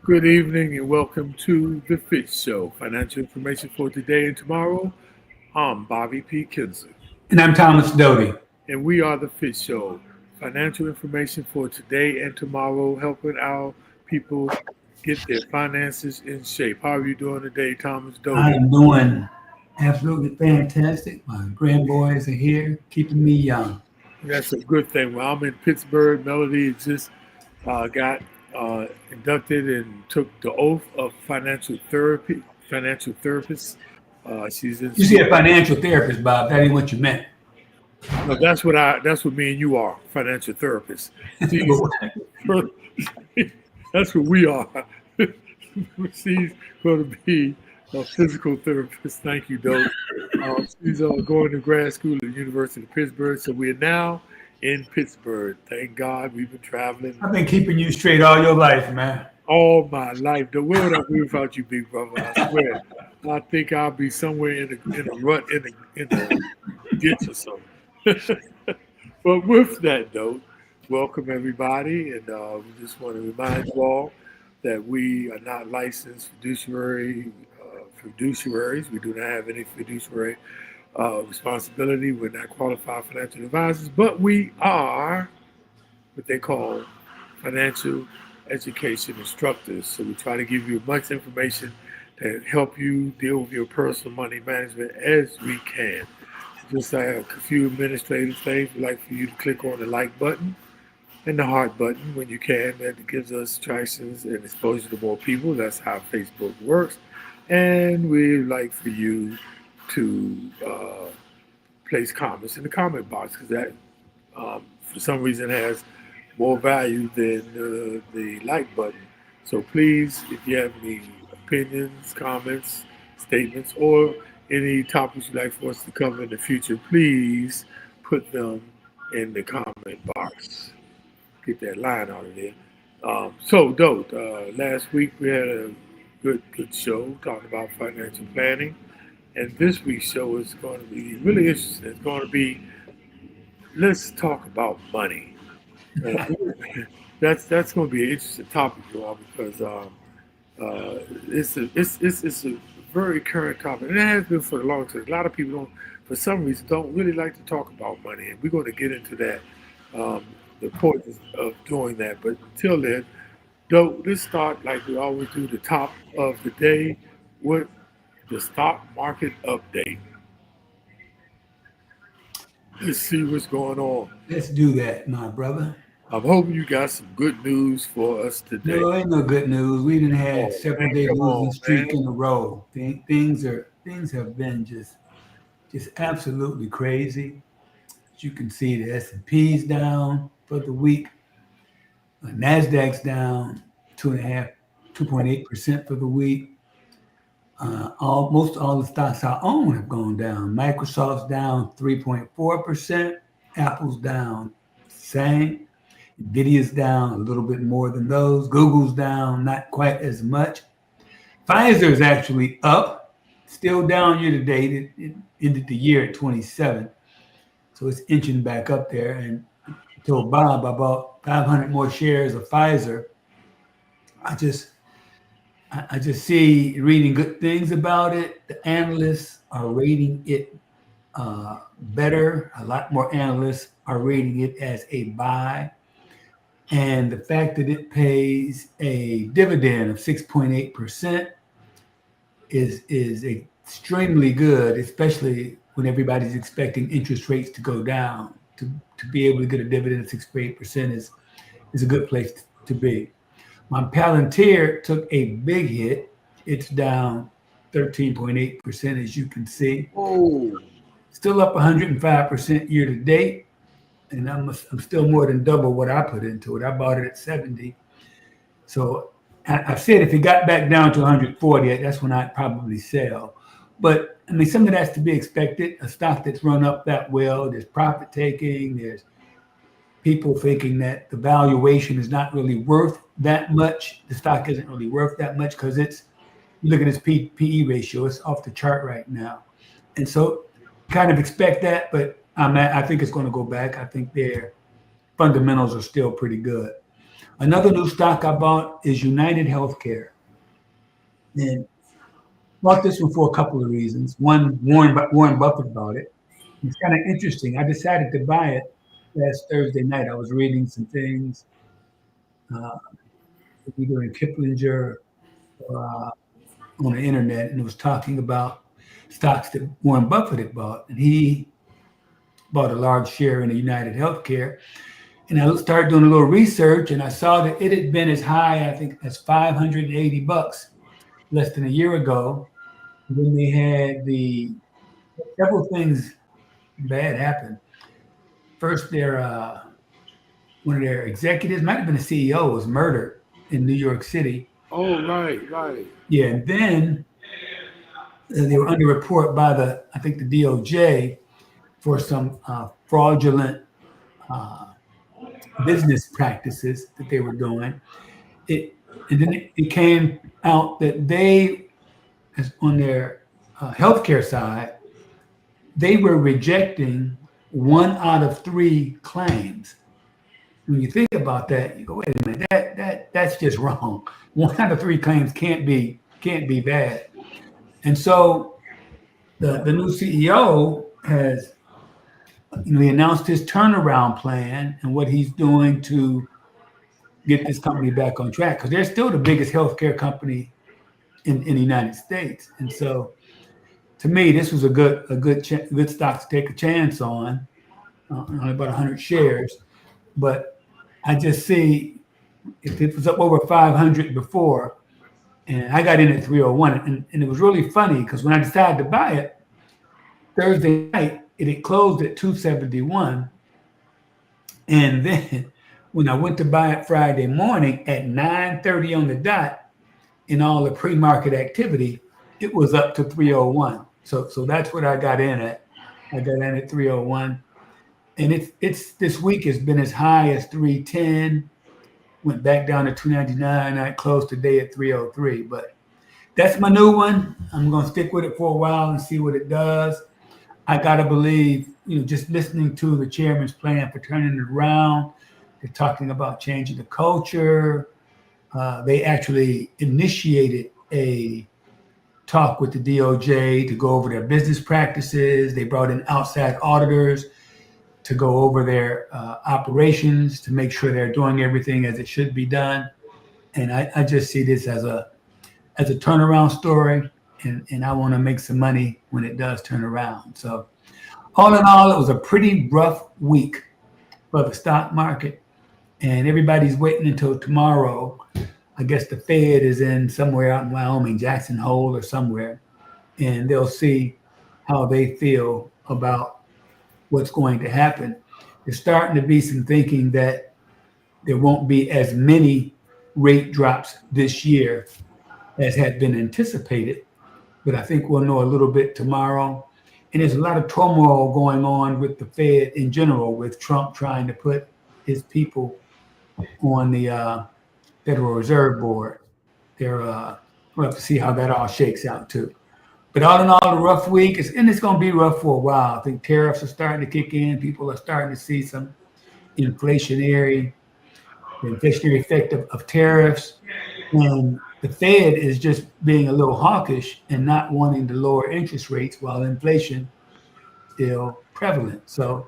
Good evening and welcome to the FiTT Show. Financial information for today and tomorrow. I'm Bobby P. Kinzer, And I'm Thomas Doty. and we are the FiTT Show. Financial information for today and tomorrow, helping our people get their finances in shape. How are you doing today, Thomas I Doty? am doing absolutely fantastic. My grandboys are here, keeping me young. That's a good thing. Well, I'm in Pittsburgh. Melody just got inducted and took the oath of financial therapist. She's in You see a financial therapist, Bob. That ain't what you meant. No, that's what me and you are, financial therapists. She's that's what we are. She's going to be a physical therapist. Thank you, Doe. She's going to grad school at the University of Pittsburgh. So we are now in Pittsburgh. Thank God we've been traveling I've been keeping you straight all your life, man. all my life. Though, where would I be without you, big brother? I swear. I think I'll be somewhere in a rut in a ditch or something. But with that note, welcome everybody, and we just want to remind you all that we are not licensed fiduciaries. We do not have any fiduciary responsibility. We're not qualified financial advisors, but we are what they call financial education instructors. So we try to give you as much information to help you deal with your personal money management as we can. Just a few administrative things. We'd like for you to click on the like button and the heart button when you can. That gives us tractions and exposure to more people. That's how Facebook works. And we'd like for you to place comments in the comment box because that, for some reason, has more value than the like button. So please, if you have any opinions, comments, statements, or any topics you'd like for us to cover in the future, please put them in the comment box. Get that line out of there. So, Dope, last week we had a good show talking about financial planning. And this week's show is going to be really interesting. It's going to be, let's talk about money. Uh, that's going to be an interesting topic, you all, because it's a very current topic, and it has been for a long time. A lot of people don't, for some reason, don't really like to talk about money, and we're going to get into that, the importance of doing that. But until then, though, let's start like we always do, the top of the day with the stock market update. Let's see what's going on. Let's do that, my brother. I'm hoping you got some good news for us today. No, ain't no good news. We done had Oh man, several day come losing on, streak man. in a row. Things have been just absolutely crazy. As you can see, the S&P's down for the week. Nasdaq's down 2.8% for the week. Most all the stocks I own have gone down. Microsoft's down 3.4%. Apple's down the same. Nvidia's down a little bit more than those. Google's down not quite as much. Pfizer's actually up, still down year to date. It ended the year at 27, so it's inching back up there. And I told Bob I bought 500 more shares of Pfizer. I just I just see reading good things about it. The analysts are rating it better. A lot more analysts are rating it as a buy. And the fact that it pays a dividend of 6.8% is extremely good, especially when everybody's expecting interest rates to go down. To be able to get a dividend of 6.8% is a good place to be. My Palantir took a big hit. It's down 13.8%, as you can see. Oh, Still up 105% year to date. And I'm still more than double what I put into it. I bought it at 70. So I said if it got back down to 140, that's when I'd probably sell. But I mean, some of that's to be expected. A stock that's run up that well, there's profit taking, there's people thinking that the valuation is not really worth that much. The stock isn't really worth that much because look at its PE ratio, it's off the chart right now. And so kind of expect that, but I think it's going to go back. I think their fundamentals are still pretty good. Another new stock I bought is United Healthcare. And bought this one for a couple of reasons. One, Warren Buffett bought it. It's kind of interesting. I decided to buy it last Thursday night. I was reading some things, uh, either in Kiplinger or on the internet, and it was talking about stocks that Warren Buffett had bought. And he bought a large share in the United Healthcare. And I started doing a little research, and I saw that it had been as high, I think, as $580 less than a year ago. And then they had several things bad happen. First, one of their executives, might have been a CEO, was murdered in New York City. Oh, right. Yeah, and then they were under report by I think the DOJ for some fraudulent business practices that they were doing. And then it came out that they, on their healthcare side, they were rejecting 1 out of 3 claims. When you think about that, you go, wait a minute, that's just wrong. 1 out of 3 claims can't be bad. And so the new CEO has, he announced his turnaround plan and what he's doing to get this company back on track, because they're still the biggest healthcare company in the United States. And so, to me, this was a good stock to take a chance on. Only about 100 shares, but I just see if it was up over 500 before, and I got in at 301, and it was really funny because when I decided to buy it Thursday night, it had closed at 271, and then when I went to buy it Friday morning at 9:30 on the dot, in all the pre-market activity, it was up to 301. So that's what I got in at. I got in at 301. And it's this week has been as high as 310, went back down to 299. I closed today at 303. But that's my new one. I'm gonna stick with it for a while and see what it does. I gotta believe, just listening to the chairman's plan for turning it around. They're talking about changing the culture. They actually initiated a talk with the DOJ to go over their business practices. They brought in outside auditors to go over their operations to make sure they're doing everything as it should be done. And I just see this as a turnaround story, and I want to make some money when it does turn around. So all in all, it was a pretty rough week for the stock market, and everybody's waiting until tomorrow. I guess the Fed is in somewhere out in Wyoming, Jackson Hole or somewhere, and they'll see how they feel about what's going to happen. There's starting to be some thinking that there won't be as many rate drops this year as had been anticipated, but I think we'll know a little bit tomorrow. And there's a lot of turmoil going on with the Fed in general, with Trump trying to put his people on the Federal Reserve Board. We'll have to see how that all shakes out too. But all in all, a rough week, and it's going to be rough for a while. I think tariffs are starting to kick in. People are starting to see some inflationary effect of tariffs. And the Fed is just being a little hawkish and not wanting to lower interest rates while inflation is still prevalent. So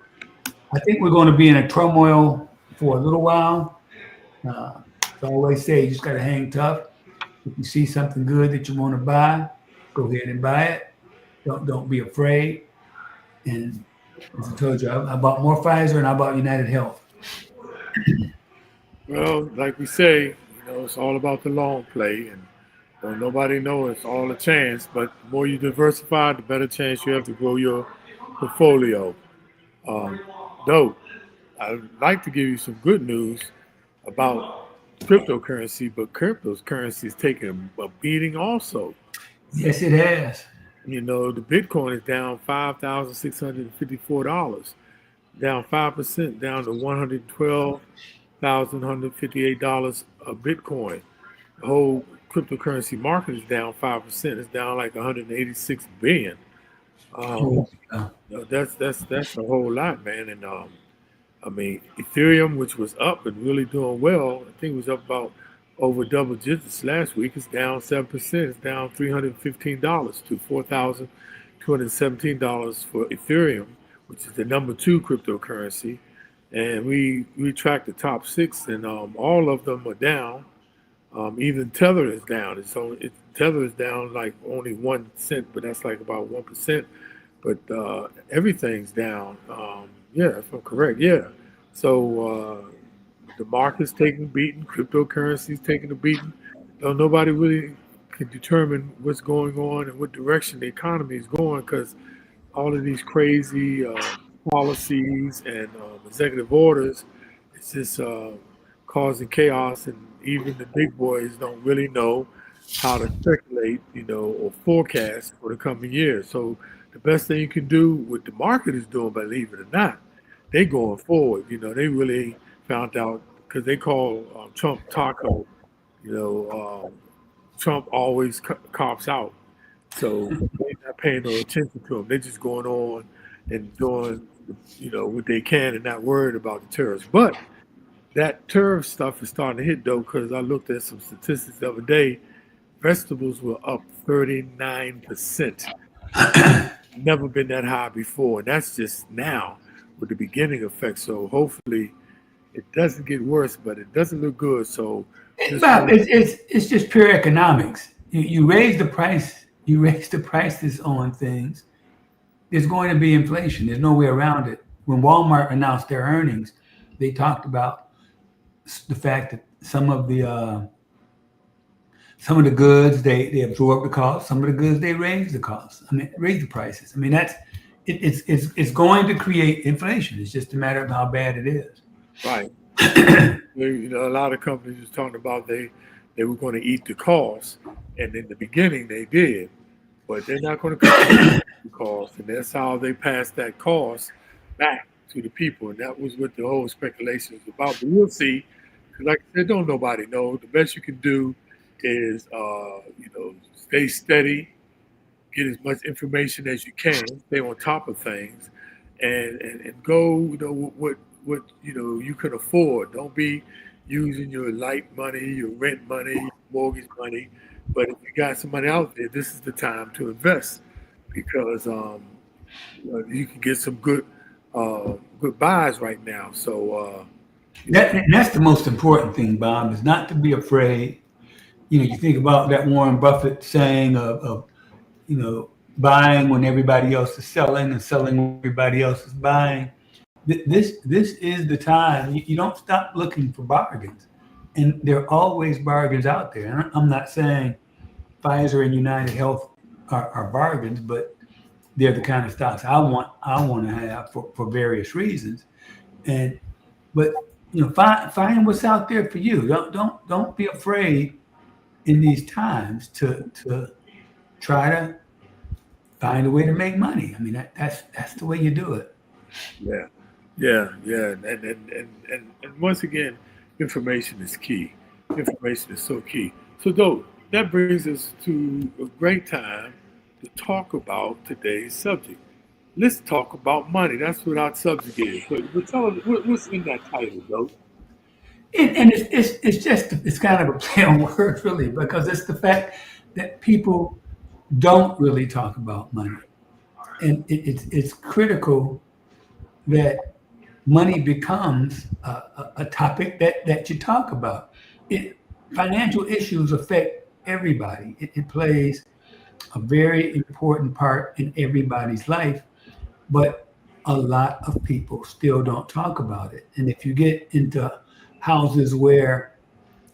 I think we're going to be in a turmoil for a little while. I always say you just got to hang tough. If you see something good that you want to buy, go ahead and buy it. Don't be afraid. And as I told you, I bought more Pfizer and I bought United Health. Well, like we say, it's all about the long play, and don't nobody know it's all a chance. But the more you diversify, the better chance you have to grow your portfolio. Um, though, I'd like to give you some good news about cryptocurrency, but cryptocurrency is taking a beating also. Yes, it has. The Bitcoin is down $5,654, down 5%, down to $112,158 a Bitcoin. The whole cryptocurrency market is down 5%. It's down like 186 billion. Um, Oh, that's a whole lot, man. And I mean, Ethereum, which was up and really doing well, I think it was up about over double digits last week. It's down 7%. It's down $315 to $4,217 for Ethereum, which is the number two cryptocurrency. And we track the top six, and all of them are down. Even Tether is down. Tether is down like only 1 cent, but that's like about 1%. But everything's down. Yeah, if I'm correct. Yeah. So the market's taking a beating, cryptocurrency's taking a beating. Though nobody really can determine what's going on and what direction the economy is going because all of these crazy policies and executive orders, it's just causing chaos, and even the big boys don't really know how to speculate, or forecast for the coming years. So the best thing you can do, what the market is doing, believe it or not, they going forward. They really found out because they call Trump Taco. You know, Trump always cops out, so they're not paying no attention to him. They're just going on and doing, what they can and not worried about the tariffs. But that tariff stuff is starting to hit though, because I looked at some statistics the other day. Vegetables were up 39%. Never been that high before, and that's just now with the beginning effect. So hopefully it doesn't get worse, but it doesn't look good. So just Bob, it's just pure economics. You raise the price, you raise the prices on things. There's going to be inflation. There's no way around it. When Walmart announced their earnings, they talked about the fact that some of the goods they absorb the cost, some of the goods they raise the cost. I mean, raise the prices. I mean, it's going to create inflation. It's just a matter of how bad it is. right. A lot of companies was talking about they were going to eat the cost, and in the beginning they did, but they're not going to eat the cost, and that's how they passed that cost back to the people, and that was what the whole speculation is about. But we'll see. 'Cause like I said, don't nobody know. The best you can do is, stay steady, get as much information as you can, stay on top of things, and go, what you can afford. Don't be using your light money, your rent money, your mortgage money. But if you got somebody out there, this is the time to invest because you can get some good buys right now. So And that's the most important thing, Bob, is not to be afraid. You think about that Warren Buffett saying of buying when everybody else is selling and selling when everybody else is buying. This is the time. You don't stop looking for bargains, and there are always bargains out there. And I'm not saying Pfizer and United Health are bargains, but they're the kind of stocks I want to have for various reasons. And but find what's out there for you. Don't be afraid in these times to try to find a way to make money. I mean that's the way you do it. yeah, yeah, and once again, information is key. Information is so key. So, though that brings us to a great time to talk about today's subject. Let's talk about money. That's what our subject is. But tell us what's in that title, though. And it's kind of a play on words, really, because it's the fact that people don't really talk about money, and it's critical that money becomes a topic that you talk about. Financial issues affect everybody. It plays a very important part in everybody's life, but a lot of people still don't talk about it. And if you get into houses where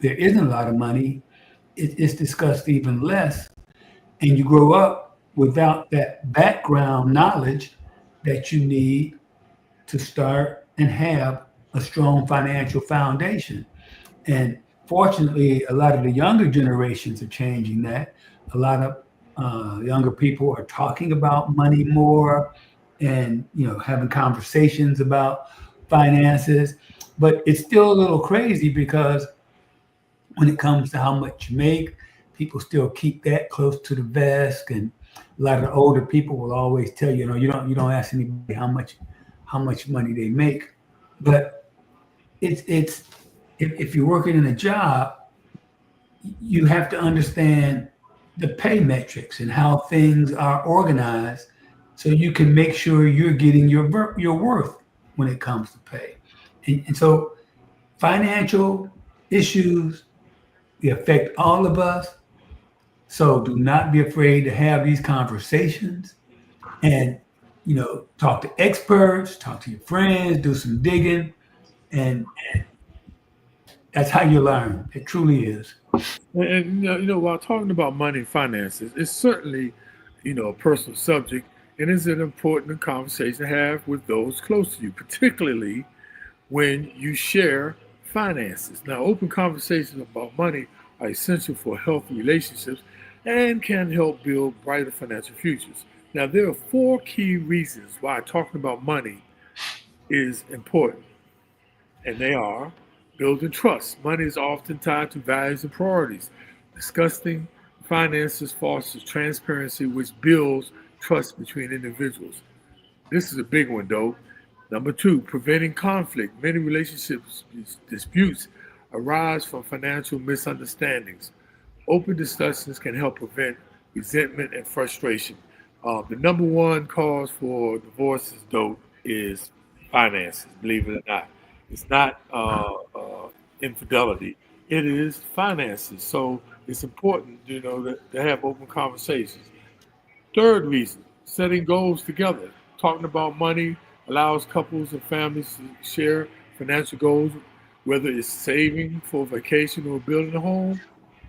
there isn't a lot of money, it's discussed even less. And you grow up without that background knowledge that you need to start and have a strong financial foundation. And fortunately, a lot of the younger generations are changing that. A lot of younger people are talking about money more and having conversations about finances. But it's still a little crazy because when it comes to how much you make, people still keep that close to the vest. And a lot of the older people will always tell you, you don't ask anybody how much money they make. But it's if you're working in a job, you have to understand the pay metrics and how things are organized so you can make sure you're getting your worth when it comes to pay. And so financial issues, they affect all of us. So do not be afraid to have these conversations and talk to experts, talk to your friends, do some digging, and that's how you learn. It truly is. And while talking about money and finances, it's certainly, a personal subject, and is an important conversation to have with those close to you, particularly when you share finances. Now, open conversations about money are essential for healthy relationships and can help build brighter financial futures. Now, there are four key reasons why talking about money is important, and they are building trust. Money is often tied to values and priorities. Discussing finances fosters transparency, which builds trust between individuals. This is a big one, though. Number two, preventing conflict. Many relationships disputes arise from financial misunderstandings. Open discussions can help prevent resentment and frustration. The number one cause for divorces, though, is finances, believe it or not. It's not infidelity, it is finances. So it's important, to have open conversations. Third reason, setting goals together. Talking about money allows couples and families to share financial goals, whether it's saving for vacation or building a home,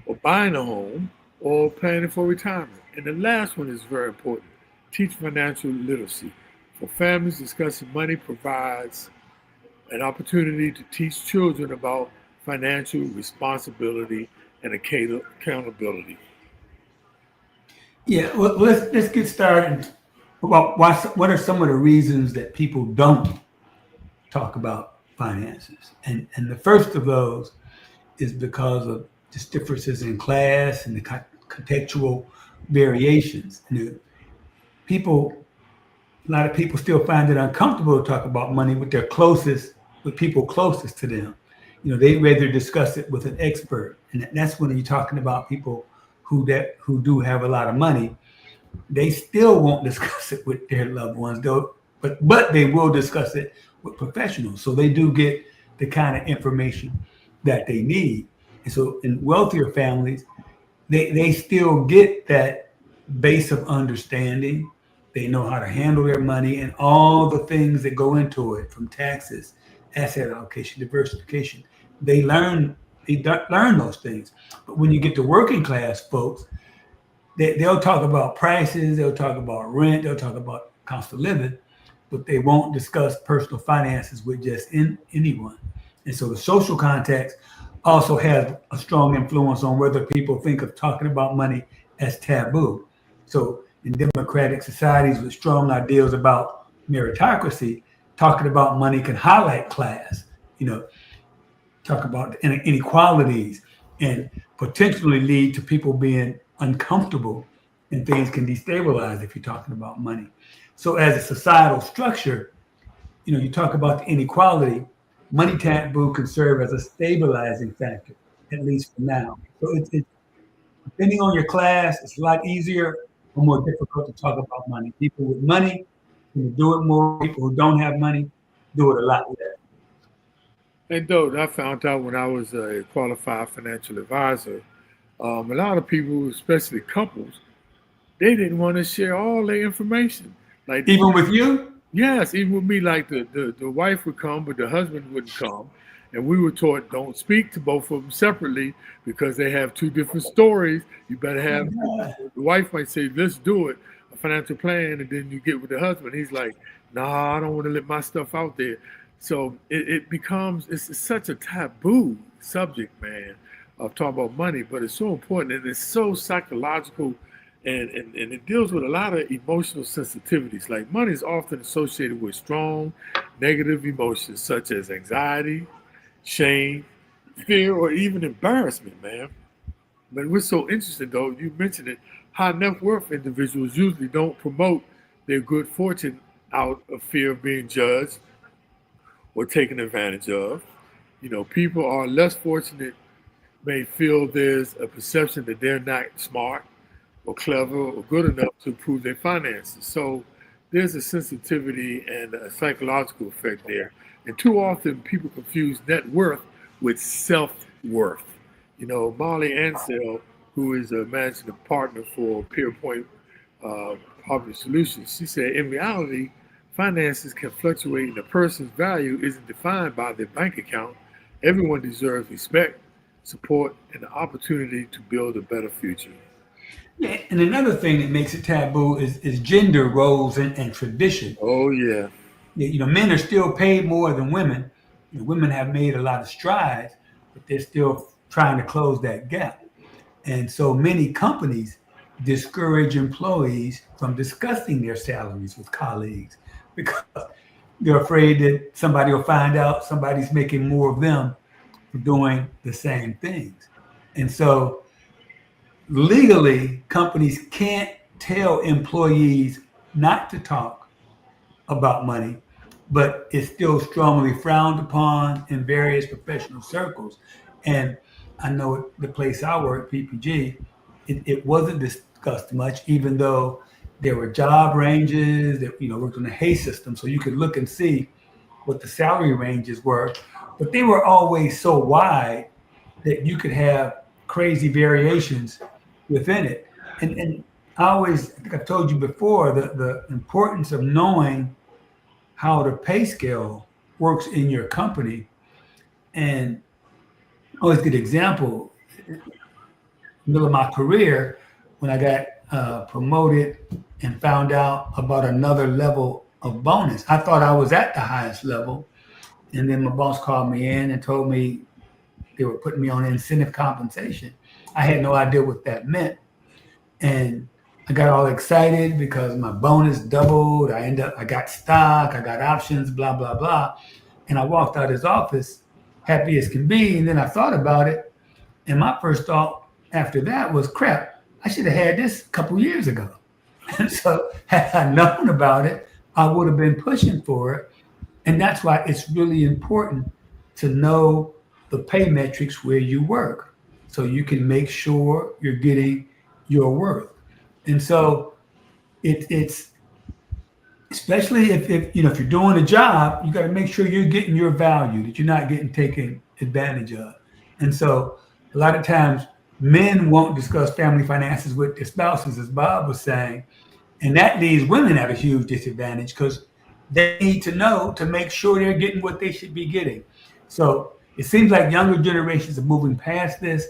or buying a home, or planning for retirement. And the last one is very important, teach financial literacy. For families, discussing money provides an opportunity to teach children about financial responsibility and accountability. Yeah, well, let's get started. Well, what are some of the reasons that people don't talk about finances? And the first of those is because of just differences in class and the contextual variations. People, a lot of people still find it uncomfortable to talk about money with people closest to them. They'd rather discuss it with an expert, and that's when you're talking about people who do have a lot of money. They still won't discuss it with their loved ones, though, but they will discuss it with professionals. So they do get the kind of information that they need. And so in wealthier families, they still get that base of understanding. They know how to handle their money and all the things that go into it, from taxes, asset allocation, diversification. They learn learn those things. But when you get to working class folks, they'll talk about prices, they'll talk about rent, they'll talk about cost of living, but they won't discuss personal finances with just anyone. And so the social context also has a strong influence on whether people think of talking about money as taboo. So in democratic societies with strong ideals about meritocracy, talking about money can highlight class, you know, talk about inequalities and potentially lead to people being uncomfortable, and things can destabilize if you're talking about money. So as a societal structure, you talk about the inequality, money taboo can serve as a stabilizing factor, at least for now. So it's depending on your class, it's a lot easier or more difficult to talk about money. People with money can do it more. People who don't have money do it a lot less. And though I found out when I was a qualified financial advisor, a lot of people, especially couples, they didn't want to share all their information. Like, Even with you, yes, even with me, like the wife would come, but the husband wouldn't come. And we were taught don't speak to both of them separately because they have two different stories. You better have, the wife might say, let's do it, a financial plan. And then you get with the husband. He's like, nah, I don't want to let my stuff out there. So it becomes, it's such a taboo subject, man, of talking about money, but it's so important and it's so psychological and it deals with a lot of emotional sensitivities. Like money is often associated with strong negative emotions such as anxiety, shame, fear, or even embarrassment, man. But what's so interesting though, you mentioned it, high net worth individuals usually don't promote their good fortune out of fear of being judged or taken advantage of. People are less fortunate may feel there's a perception that they're not smart or clever or good enough to improve their finances. So there's a sensitivity and a psychological effect there. And too often people confuse net worth with self worth. Molly Ansell, who is a managing partner for PeerPoint Poverty Solutions, she said, in reality, finances can fluctuate and a person's value isn't defined by their bank account. Everyone deserves respect, support, and the opportunity to build a better future. Yeah, and another thing that makes it taboo is gender roles and tradition. Oh, yeah. Men are still paid more than women. Women have made a lot of strides, but they're still trying to close that gap. And so many companies discourage employees from discussing their salaries with colleagues because they're afraid that somebody will find out somebody's making more of them for doing the same things. And so legally, companies can't tell employees not to talk about money, but it's still strongly frowned upon in various professional circles. And I know the place I work, PPG, it wasn't discussed much, even though there were job ranges that, worked on the Hay system. So you could look and see what the salary ranges were, but they were always so wide that you could have crazy variations within it. And I think I've told you before, the importance of knowing how the pay scale works in your company. And I always get an example. In the middle of my career, when I got promoted and found out about another level of bonus, I thought I was at the highest level. And then my boss called me in and told me they were putting me on incentive compensation. I had no idea what that meant. And I got all excited because my bonus doubled. I got stock, I got options, blah, blah, blah. And I walked out of his office happy as can be. And then I thought about it. And my first thought after that was, crap, I should have had this a couple years ago. And so had I known about it, I would have been pushing for it. And that's why it's really important to know the pay metrics where you work so you can make sure you're getting your worth. And so it's especially if you're doing a job, you got to make sure you're getting your value, that you're not getting taken advantage of. And so a lot of times men won't discuss family finances with their spouses, as Bob was saying, and that leaves women at a huge disadvantage because they need to know to make sure they're getting what they should be getting. So it seems like younger generations are moving past this.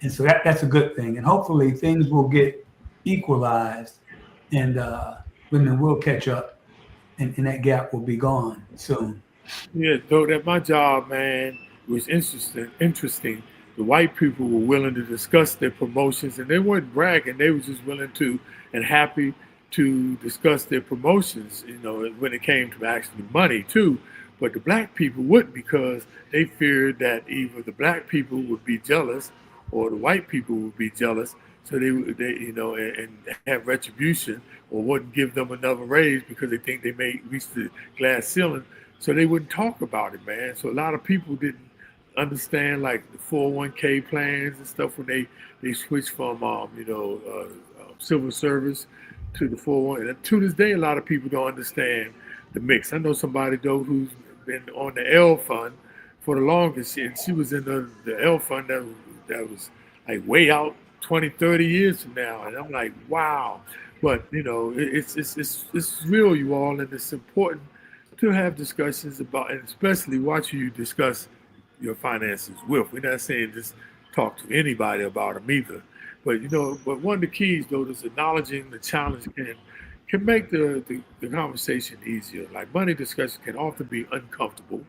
And so that's a good thing. And hopefully things will get equalized and women will catch up and that gap will be gone soon. Yeah, though at my job, man, it was interesting. The white people were willing to discuss their promotions and they weren't bragging. They were just willing to and happy to discuss their promotions, when it came to actually money too. But the black people wouldn't because they feared that either the black people would be jealous or the white people would be jealous. So and have retribution or wouldn't give them another raise because they think they may reach the glass ceiling. So they wouldn't talk about it, man. So a lot of people didn't understand like the 401k plans and stuff when they switched from civil service to the 401. And to this day, a lot of people don't understand the mix. I know somebody though who's been on the L fund for the longest, and she was in the L fund that was like way out 20, 30 years from now, and I'm like, wow. But it's real, you all, and it's important to have discussions about, and especially watch who you discuss your finances with. We're not saying just talk to anybody about them either. But one of the keys though is acknowledging the challenge can make the conversation easier. Like money discussion can often be uncomfortable,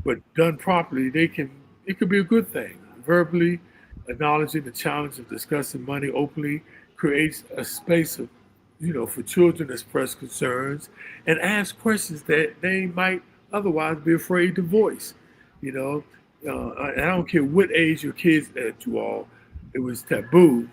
but done properly, it could be a good thing. Verbally acknowledging the challenge of discussing money openly creates a space of, for children to express concerns and ask questions that they might otherwise be afraid to voice. And I don't care what age your kids at, you all, it was taboo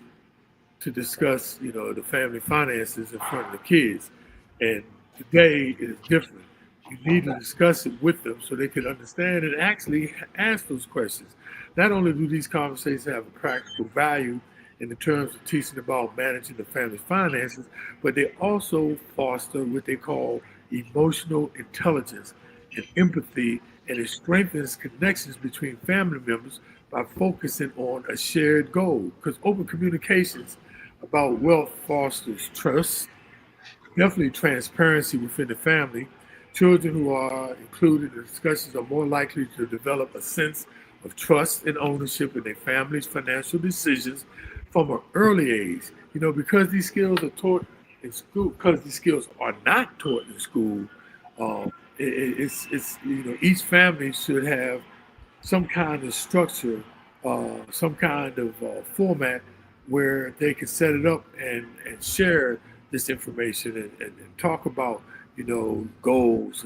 to discuss, the family finances in front of the kids. And today it is different. you need to discuss it with them so they can understand and actually ask those questions. Not only do these conversations have a practical value in the terms of teaching about managing the family's finances, but they also foster what they call emotional intelligence and empathy, and it strengthens connections between family members by focusing on a shared goal. Because open communications about wealth fosters trust, definitely transparency within the family. Children who are included in discussions are more likely to develop a sense of trust and ownership in their family's financial decisions from an early age. Because these skills are taught in school, because these skills are not taught in school, it's each family should have some kind of structure, some kind of format where they can set it up and share this information and talk about, goals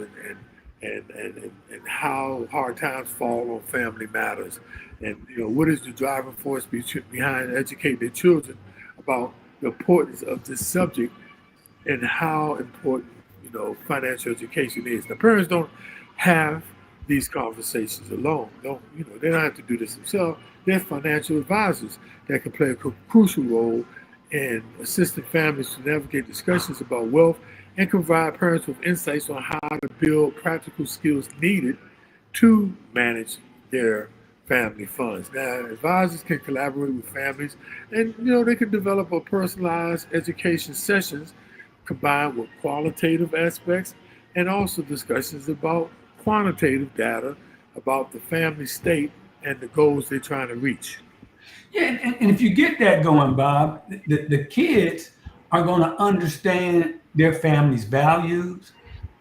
and how hard times fall on family matters. And, what is the driving force behind educating their children about the importance of this subject and how important financial education is. The parents don't have these conversations alone. They don't have to do this themselves. They're financial advisors that can play a crucial role in assisting families to navigate discussions about wealth and provide parents with insights on how to build practical skills needed to manage their family funds. Now, advisors can collaborate with families, and they can develop a personalized education sessions combined with qualitative aspects and also discussions about quantitative data about the family state and the goals they're trying to reach. Yeah, and if you get that going, Bob, the kids are going to understand their family's values,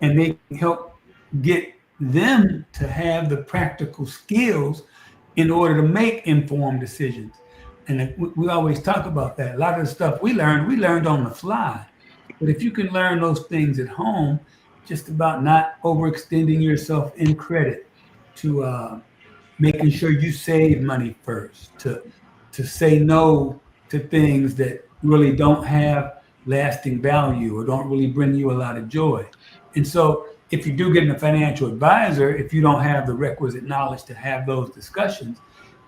and they can help get them to have the practical skills in order to make informed decisions. And we always talk about that. A lot of the stuff we learned on the fly. But if you can learn those things at home, just about not overextending yourself in credit, to making sure you save money first, to say no to things that really don't have lasting value or don't really bring you a lot of joy. And so if you do get a financial advisor, if you don't have the requisite knowledge to have those discussions,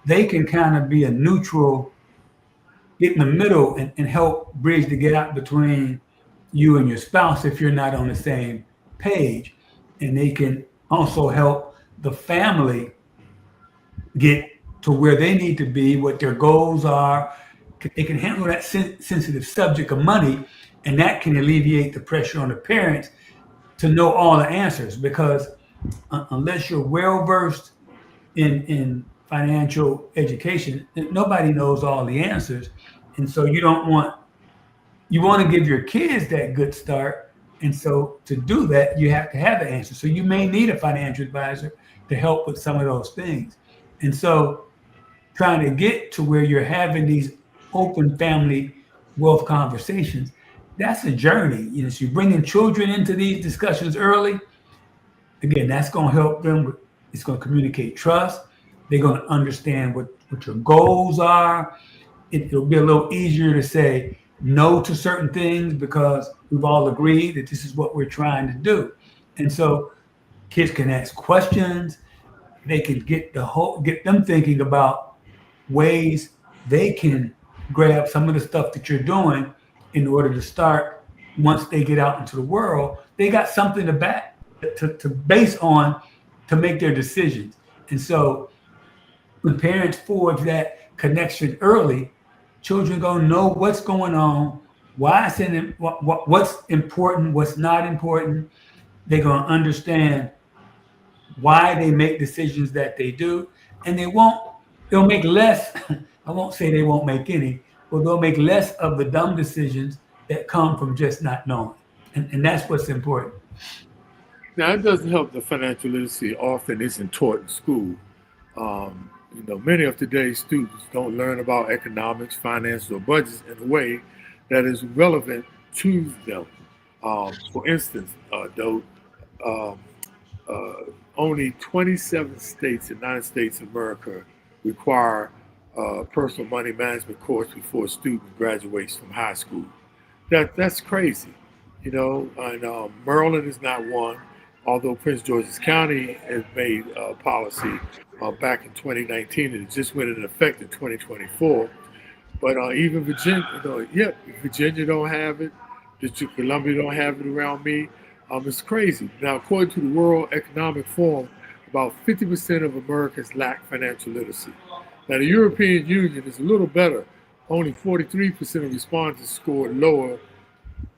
they can kind of be a neutral, get in the middle and help bridge the gap between you and your spouse if you're not on the same page. And they can also help the family get to where they need to be, what their goals are. They can handle that sensitive subject of money, and that can alleviate the pressure on the parents to know all the answers. Because unless you're well versed in financial education, nobody knows all the answers, and so you want to give your kids that good start. And so to do that, you have to have the answer. So you may need a financial advisor to help with some of those things. And so trying to get to where you're having these open family wealth conversations, that's a journey. So you're bringing children into these discussions early. Again, that's going to help them. It's going to communicate trust. They're going to understand what your goals are. It'll be a little easier to say no to certain things because we've all agreed that this is what we're trying to do. And so kids can ask questions. They can get them thinking about ways they can grab some of the stuff that you're doing in order to start. Once they get out into the world, they got something to base on to make their decisions. And so when parents forge that connection early, children gonna know what's going on, why it's what's important, what's not important. They're gonna understand why they make decisions that they do, and they'll make less. I won't say they won't make any, but they'll make less of the dumb decisions that come from just not knowing. And that's what's important. Now, it doesn't help that financial literacy often isn't taught in school. Many of today's students don't learn about economics, finance, or budgets in a way that is relevant to them. For instance, though, um, only 27 states in the United States of America require a personal money management course before a student graduates from high school. That's crazy, and Maryland is not one. although Prince George's County has made policy back in 2019 and it just went into effect in 2024. But even Virginia, yep, Virginia don't have it. District of Columbia don't have it around me. It's crazy. Now, according to the World Economic Forum, about 50% of Americans lack financial literacy. Now, the European Union is a little better. Only 43% of respondents scored lower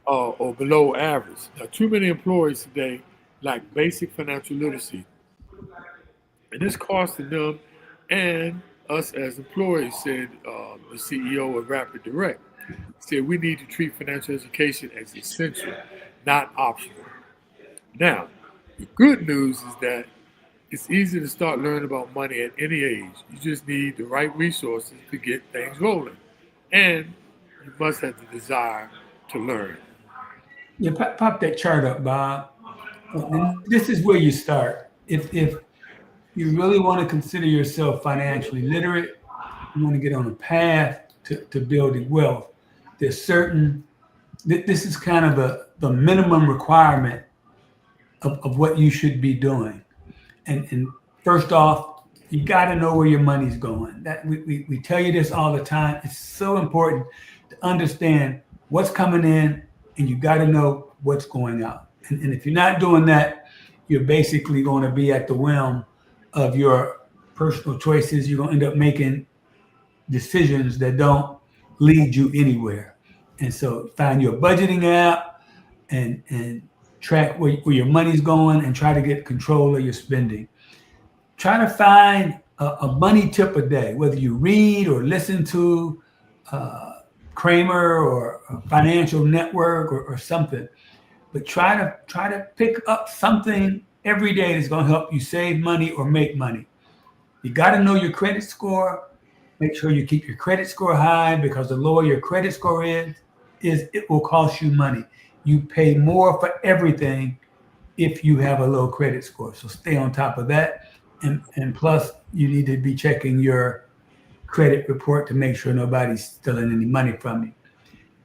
or below average. Now, too many employees today lack basic financial literacy, and it's costing them and us as employees, said the CEO of Rapid Direct. Said we need to treat financial education as essential, not optional. Now, the good news is that it's easy to start learning about money at any age. You just need the right resources to get things rolling. And you must have the desire to learn. Yeah, pop that chart up, Bob. This is where you start. If you really want to consider yourself financially literate, you want to get on a path to building wealth, there's certain, this is kind of the minimum requirement of what you should be doing. And first off, you got to know where your money's going. That we tell you this all the time. It's so important to understand what's coming in, and you got to know what's going out. And if you're not doing that, you're basically going to be at the whim of your personal choices. You're going to end up making decisions that don't lead you anywhere. And so find your budgeting app and track where your money's going and try to get control of your spending. Try to find a money tip a day, whether you read or listen to Kramer or a Financial Network or something. But try to pick up something every day that's going to help you save money or make money. You got to know your credit score. Make sure you keep your credit score high, because the lower your credit score is it will cost you money. You pay more for everything if you have a low credit score. So stay on top of that. And plus, you need to be checking your credit report to make sure nobody's stealing any money from you.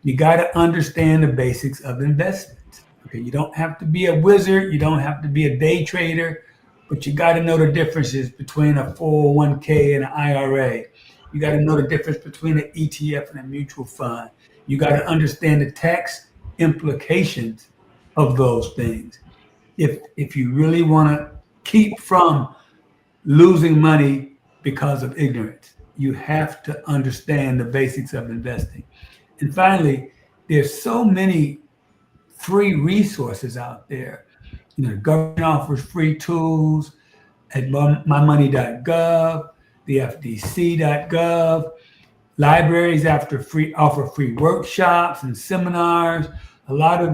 You got to understand the basics of investments. Okay, you don't have to be a wizard. You don't have to be a day trader, but you got to know the differences between a 401k and an IRA. You got to know the difference between an ETF and a mutual fund. You got to understand the tax implications of those things. If you really want to keep from losing money because of ignorance, you have to understand the basics of investing. And finally, there's so many free resources out there. The government offers free tools at mymoney.gov, the FDC.gov. Libraries offer free workshops and seminars. A lot of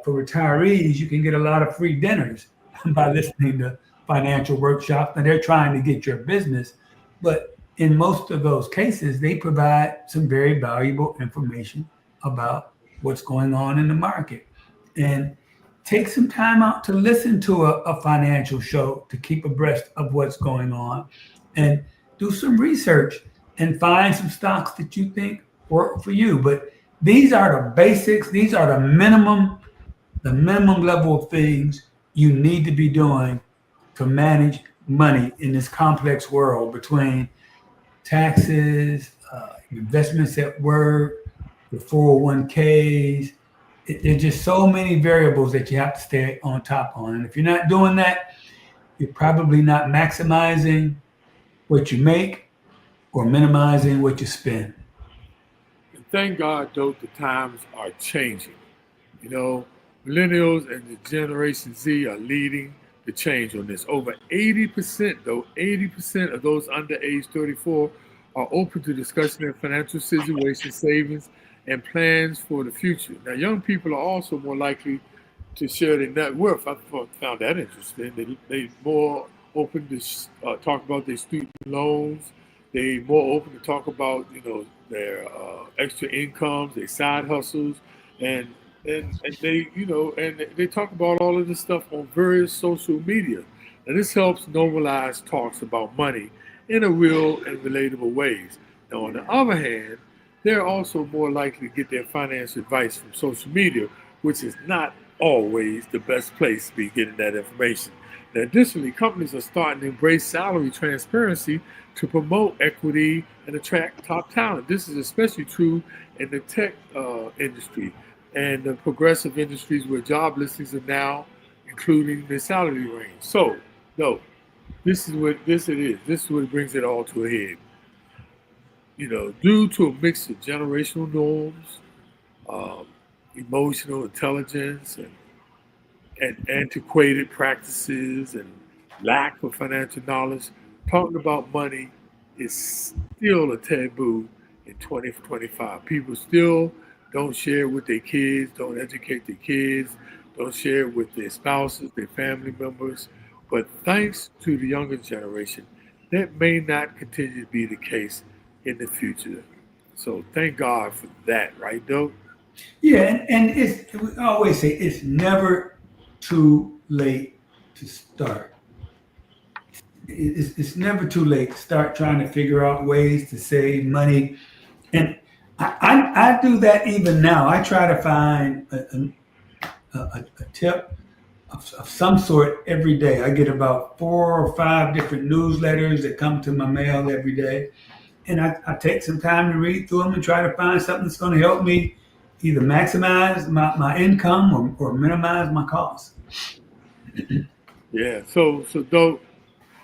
for retirees, you can get a lot of free dinners by listening to financial workshops. And they're trying to get your business, but in most of those cases, they provide some very valuable information about what's going on in the market. And take some time out to listen to a financial show to keep abreast of what's going on, and do some research and find some stocks that you think work for you. But these are the basics. These are the minimum level of things you need to be doing to manage money in this complex world between taxes, investments at work, the 401ks. There's just so many variables that you have to stay on top on. And if you're not doing that, you're probably not maximizing what you make or minimizing what you spend. And thank God, though, the times are changing. Millennials and the Generation Z are leading the change on this. Over 80%, though, 80% of those under age 34 are open to discussing their financial situation, savings, and plans for the future. Now, young people are also more likely to share their net worth. I found that interesting. They more open to talk about their student loans. They more open to talk about their extra incomes, their side hustles, and they and they talk about all of this stuff on various social media. And this helps normalize talks about money in a real and relatable ways. Now, on the other hand, they're also more likely to get their financial advice from social media, which is not always the best place to be getting that information. Now, additionally, companies are starting to embrace salary transparency to promote equity and attract top talent. This is especially true in the tech industry and the progressive industries where job listings are now including the salary range. So, no, this is what this it is. This is what brings it all to a head. Due to a mix of generational norms, um, emotional intelligence, and antiquated practices and lack of financial knowledge, talking about money is still a taboo in 2025. People still don't share it with their kids, don't educate their kids, don't share it with their spouses, their family members. But thanks to the younger generation, that may not continue to be the case in the future. So thank God for that, right, Doe? Yeah, and it's we always say it's never too late to start. It's never too late to start trying to figure out ways to save money. And I do that even now. I try to find a tip of some sort every day. I get about 4 or 5 different newsletters that come to my mail every day. And I take some time to read through them and try to find something that's going to help me either maximize my income or minimize my costs. Yeah. So Doe,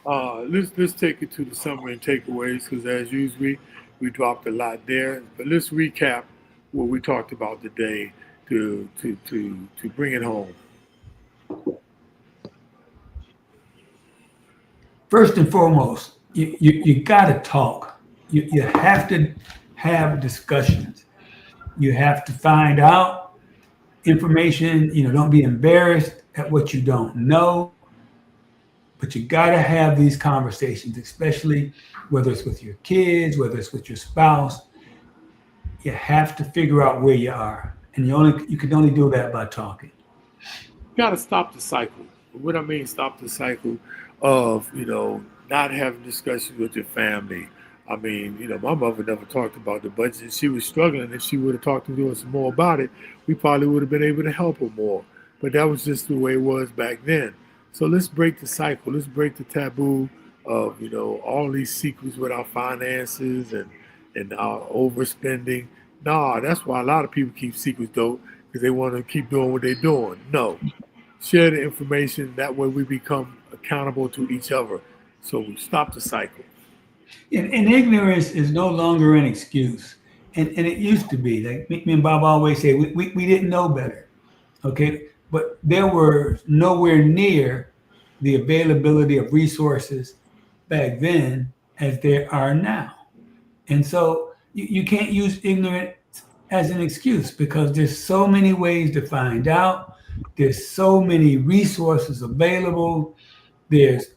let's take it to the summary and takeaways because as usual we dropped a lot there. But let's recap what we talked about today to bring it home. First and foremost, you got to talk. You have to have discussions. You have to find out information. Don't be embarrassed at what you don't know, but you got to have these conversations, especially whether it's with your kids, whether it's with your spouse. You have to figure out where you are, and you can only do that by talking. You got to stop the cycle. What I mean, stop the cycle of not having discussions with your family. I mean, my mother never talked about the budget. She was struggling. If she would have talked to us more about it, we probably would have been able to help her more. But that was just the way it was back then. So let's break the cycle. Let's break the taboo of all these secrets with our finances and our overspending. Nah, that's why a lot of people keep secrets though, because they want to keep doing what they're doing. No, share the information. That way we become accountable to each other. So we stop the cycle. And ignorance is no longer an excuse. And it used to be. Like me and Bob always say, we didn't know better. Okay. But there were nowhere near the availability of resources back then as there are now. And so you can't use ignorance as an excuse because there's so many ways to find out. There's so many resources available. There's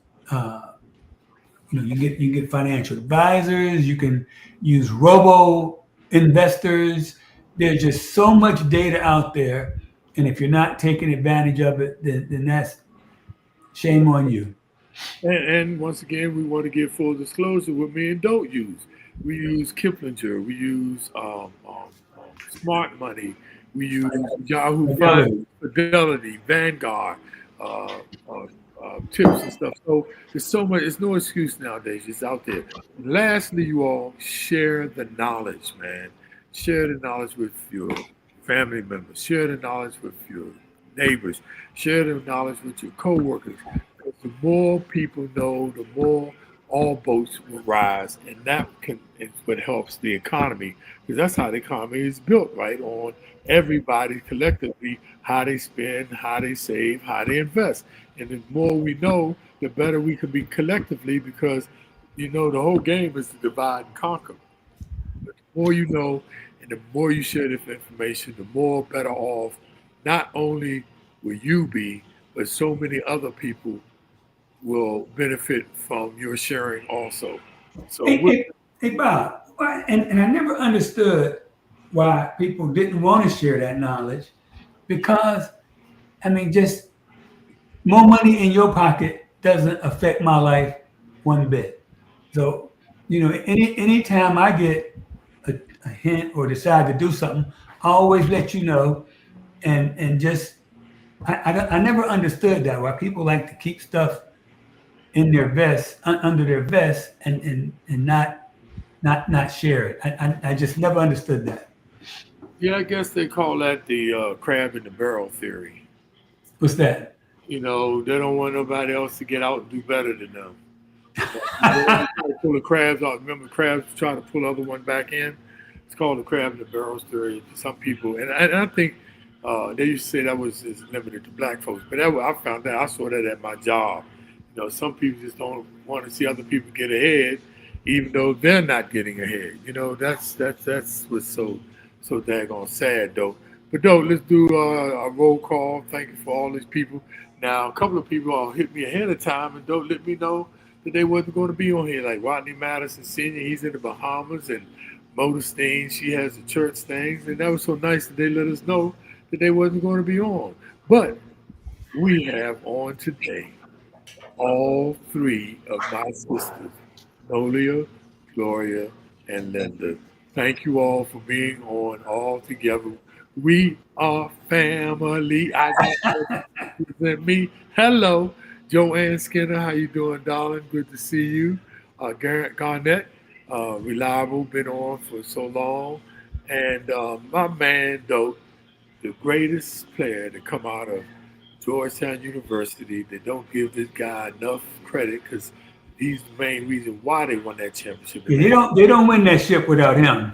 you get financial advisors. You can use robo investors. There's just so much data out there, and if you're not taking advantage of it, then that's shame on you. And once again, we want to give full disclosure what me and don't use. We use Kiplinger. We use Smart Money. We use Yahoo Finance, Fidelity. Fidelity, Vanguard, uh, uh, tips and stuff. So there's so much. It's no excuse nowadays. It's out there. And lastly, you all share the knowledge, man. Share the knowledge with your family members. Share the knowledge with your neighbors. Share the knowledge with your coworkers. Because the more people know, the more all boats will rise, and that is what helps the economy. Because that's how the economy is built, right? On everybody collectively, how they spend, how they save, how they invest. And the more we know, the better we can be collectively because the whole game is to divide and conquer. But the more you know and the more you share this information, the more better off not only will you be, but so many other people will benefit from your sharing also. So, Hey, hey, hey, Bob, and I never understood why people didn't want to share that knowledge because, I mean, just more money in your pocket doesn't affect my life one bit. So, anytime I get a hint or decide to do something, I always let you know and just I never understood that, why people like to keep stuff in their vest, under their vest, and not share it. I just never understood that. Yeah, I guess they call that the crab in the barrel theory. What's that? You know, they don't want nobody else to get out and do better than them. They try to pull the crabs out. Remember, crabs trying to pull the other one back in. It's called the crab in the barrel theory. Some people, and I think they used to say that was is limited to black folks, but I found that I saw that at my job. You know, some people just don't want to see other people get ahead, even though they're not getting ahead. You know, that's what's so daggone sad, though. But though, let's do a roll call. Thank you for all these people. Now, a couple of people hit me ahead of time and don't let me know that they wasn't going to be on here. Like Rodney Madison Sr., he's in the Bahamas, and Motor Steen, she has the church things, and that was so nice that they let us know that they wasn't going to be on. But we have on today all three of my sisters, Nolia, Gloria, and Linda. Thank you all for being on all together. We are family. I got and me. Hello, Joanne Skinner. How you doing, darling? Good to see you. Garrett Garnett, reliable, been on for so long, and my man, though, the greatest player to come out of Georgetown University. They don't give this guy enough credit because he's the main reason why they won that championship. Yeah, they don't win that ship without him.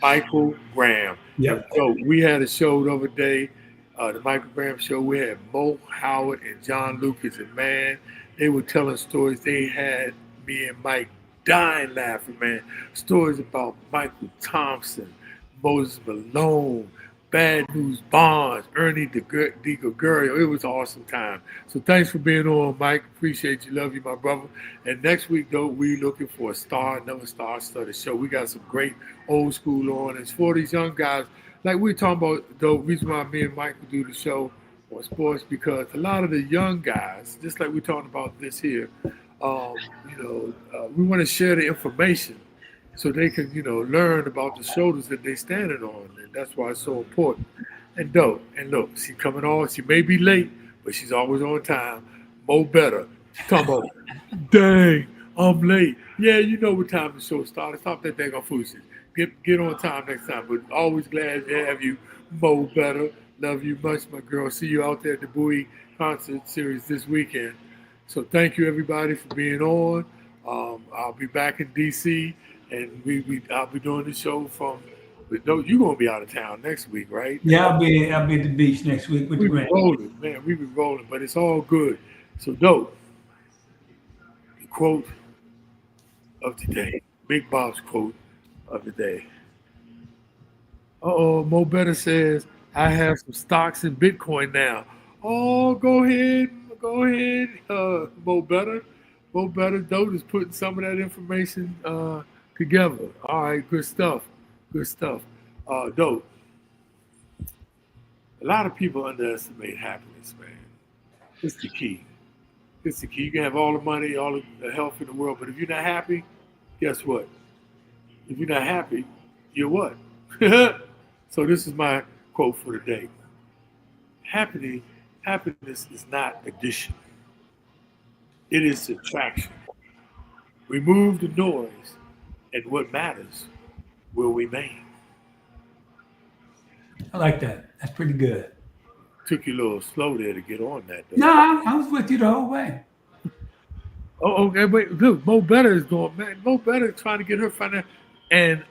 Michael Graham. And Yep. so we had a show the other day, the Michael Graham show. We had Mo Howard and John Lucas, and man, they were telling stories. They had me and Mike dying laughing, man. Stories about Michael Thompson, Moses Malone, Bad News Bonds, Ernie DiGregorio. It was an awesome time. So thanks for being on, Mike. Appreciate you. Love you, my brother. And next week, though, we looking for another star-studded show. We got some great old school on. It's for these young guys. Like we talking about, the reason why me and Mike will do the show on sports, because a lot of the young guys, just like we're talking about this here, we want to share the information so they can, learn about the shoulders that they standing on, and that's why it's so important. And dope. And look, she coming on. She may be late, but she's always on time. Mo better. She talking about, dang, I'm late. Yeah, you know what time the show started. Stop that dang on foolishness. Get on time next time. But always glad to have you, Mo better. Love you much, my girl. See you out there at the Bowie concert series this weekend. So thank you everybody for being on. I'll be back in DC, and I'll be doing the show from. But no, you're gonna be out of town next week, right? Yeah, I'll be at the beach next week with the We be grand. rolling, man. We be rolling, but it's all good. So dope. The quote of the day, Big Bob's quote of the day. Oh, Mo Better says, I have some stocks in Bitcoin now. Oh, go ahead, Mo Better. Mo Better Dope is putting some of that information together. All right, good stuff. Good stuff. Dope. A lot of people underestimate happiness, man. It's the key. It's the key. You can have all the money, all the health in the world, but if you're not happy, guess what? If you're not happy, you're what? So this is my quote for the day. Happiness is not addition. It is subtraction. Remove the noise, and what matters will remain. I like that. That's pretty good. Took you a little slow there to get on that, though. No, I was with you the whole way. Oh, okay, wait, look, Mo Better is going, man. Mo Better is trying to get her financial, and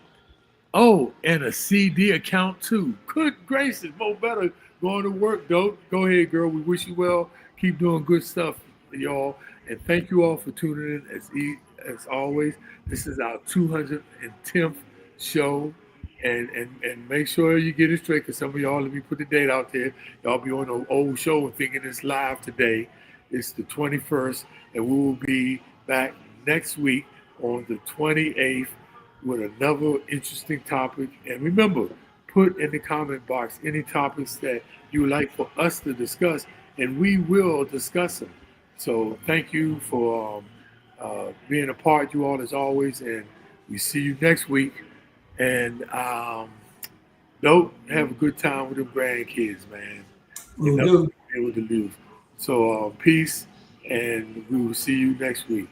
and a CD account too. Good gracious, Mo Better going to work, dope. Go ahead, girl. We wish you well. Keep doing good stuff, y'all. And thank you all for tuning in as always. This is our 210th show. And make sure you get it straight, because some of y'all, let me put the date out there. Y'all be on an old show and thinking it's live today. It's the 21st, and we will be back next week on the 28th with another interesting topic. And remember, put in the comment box any topics that you would like for us to discuss, and we will discuss them. So thank you for being a part, you all, as always, and we see you next week. And don't have a good time with them grandkids, man. You We'll know, do. able to do. So peace, and we will see you next week.